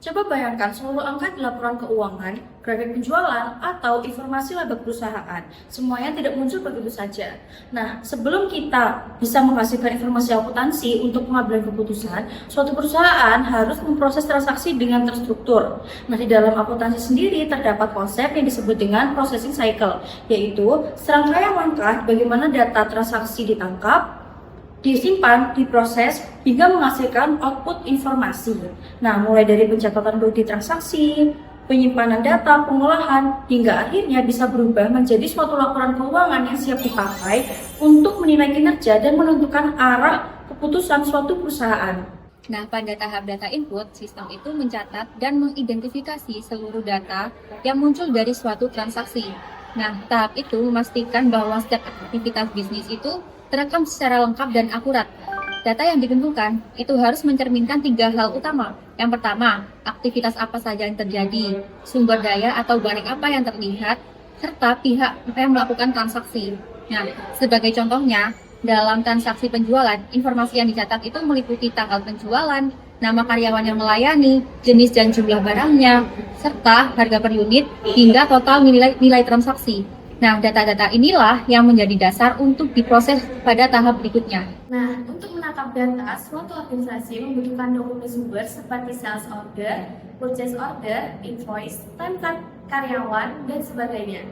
Coba bayangkan seluruh angka di laporan keuangan, grafik penjualan, atau informasi laba perusahaan. Semuanya tidak muncul begitu saja. Nah, sebelum kita bisa menghasilkan informasi akuntansi untuk pengambilan keputusan, suatu perusahaan harus memproses transaksi dengan terstruktur. Nah, di dalam akuntansi sendiri terdapat konsep yang disebut dengan processing cycle, yaitu serangkaian langkah bagaimana data transaksi ditangkap, disimpan, diproses, hingga menghasilkan output informasi. Nah, mulai dari pencatatan bukti transaksi, penyimpanan data, pengolahan, hingga akhirnya bisa berubah menjadi suatu laporan keuangan yang siap dipakai untuk menilai kinerja dan menentukan arah keputusan suatu perusahaan. Nah, pada tahap data input, sistem itu mencatat dan mengidentifikasi seluruh data yang muncul dari suatu transaksi. Nah, tahap itu memastikan bahwa setiap aktivitas bisnis itu terekam secara lengkap dan akurat. Data yang dikumpulkan itu harus mencerminkan 3 hal utama. Yang pertama, aktivitas apa saja yang terjadi, sumber daya atau barang apa yang terlihat, serta pihak yang melakukan transaksi. Nah, sebagai contohnya, dalam transaksi penjualan, informasi yang dicatat itu meliputi tanggal penjualan, nama karyawan yang melayani, jenis dan jumlah barangnya, serta harga per unit, hingga total nilai transaksi. Nah, data-data inilah yang menjadi dasar untuk diproses pada tahap berikutnya. Nah, untuk menangkap data, suatu organisasi membutuhkan dokumen sumber seperti sales order, purchase order, invoice, time card karyawan, dan sebagainya.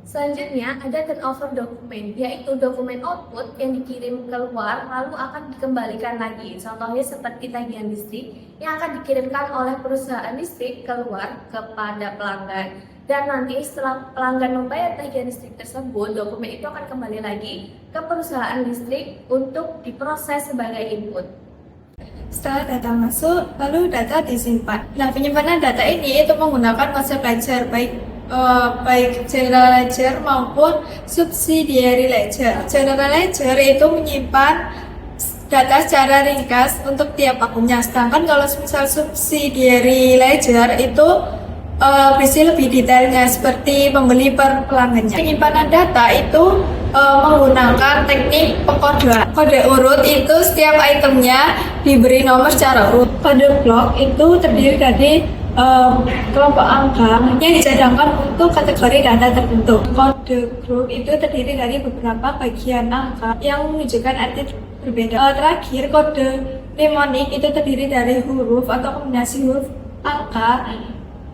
Selanjutnya ada turnover dokumen, yaitu dokumen output yang dikirim keluar lalu akan dikembalikan lagi. Contohnya seperti tagihan listrik yang akan dikirimkan oleh perusahaan listrik keluar kepada pelanggan. Dan nanti setelah pelanggan membayar tagihan listrik tersebut, dokumen itu akan kembali lagi ke perusahaan listrik untuk diproses sebagai input. Setelah data masuk, lalu data disimpan. Nah, penyimpanan data ini itu menggunakan konsep ledger, baik general ledger maupun subsidiary ledger. General ledger itu menyimpan data secara ringkas untuk tiap akunnya, sedangkan kalau misal subsidiary ledger itu berisi lebih detailnya seperti pembeli per pelanggannya. Penyimpanan data itu menggunakan teknik pengkodean. Kode urut itu setiap itemnya diberi nomor secara urut. Kode blok itu terdiri dari kelompok angka yang dicadangkan untuk kategori data tertentu. Kode grup itu terdiri dari beberapa bagian angka yang menunjukkan arti berbeda. Terakhir, kode mnemonik itu terdiri dari huruf atau kombinasi huruf angka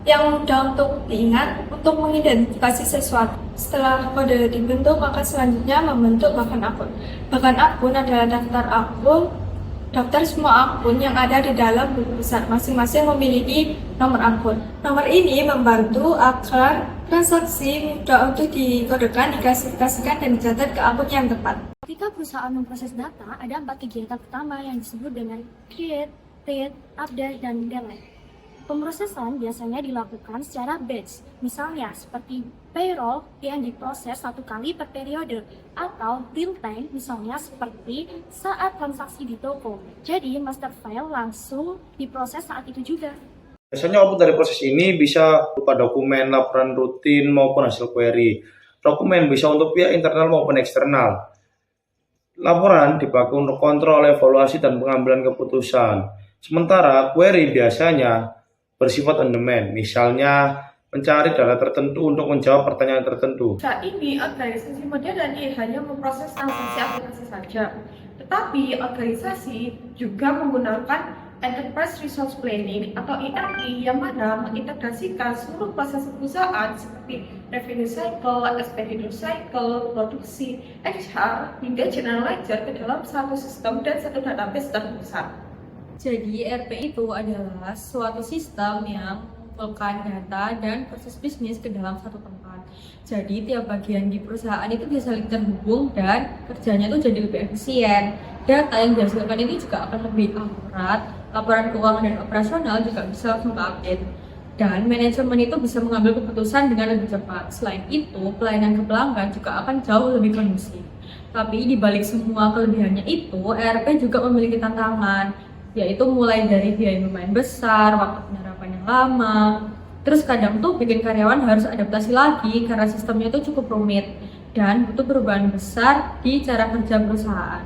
yang mudah untuk diingat untuk mengidentifikasi sesuatu. Setelah kode dibentuk, maka selanjutnya membentuk bahkan akun. Bahkan akun adalah daftar semua akun yang ada di dalam buku besar. Masing-masing memiliki nomor akun. Nomor ini membantu agar transaksi mudah untuk dikodekan, diklasifikasikan, dan dicatat ke akun yang tepat. Ketika perusahaan memproses data, ada 4 kegiatan pertama yang disebut dengan create, read, update, dan delete. Pemrosesan biasanya dilakukan secara batch, misalnya seperti payroll yang diproses 1 kali per periode, atau real time misalnya seperti saat transaksi di toko. Jadi master file langsung diproses saat itu juga. Biasanya output dari proses ini bisa berupa dokumen, laporan rutin, maupun hasil query. Dokumen bisa untuk pihak internal maupun eksternal. Laporan dipakai untuk kontrol, evaluasi, dan pengambilan keputusan. Sementara query biasanya bersifat on demand, misalnya mencari data tertentu untuk menjawab pertanyaan tertentu. Saat ini, organisasi modern hanya memproses transaksi aplikasi saja, tetapi organisasi juga menggunakan Enterprise Resource Planning atau ERP yang mana mengintegrasikan seluruh proses perusahaan seperti revenue cycle, expenditure cycle, produksi, HR, hingga general ledger ke dalam satu sistem dan satu database terbesar. Jadi ERP itu adalah suatu sistem yang mengumpulkan data dan proses bisnis ke dalam satu tempat. Jadi tiap bagian di perusahaan itu bisa saling terhubung dan kerjanya itu jadi lebih efisien. Data yang dihasilkan ini juga akan lebih akurat, laporan keuangan dan operasional juga bisa langsung update. Dan manajemen itu bisa mengambil keputusan dengan lebih cepat. Selain itu, pelayanan ke pelanggan juga akan jauh lebih kondusif. Tapi di balik semua kelebihannya itu, ERP juga memiliki tantangan, yaitu mulai dari biaya lumayan besar, waktu penerapan yang lama, terus kadang tuh bikin karyawan harus adaptasi lagi karena sistemnya itu cukup rumit dan butuh perubahan besar di cara kerja perusahaan.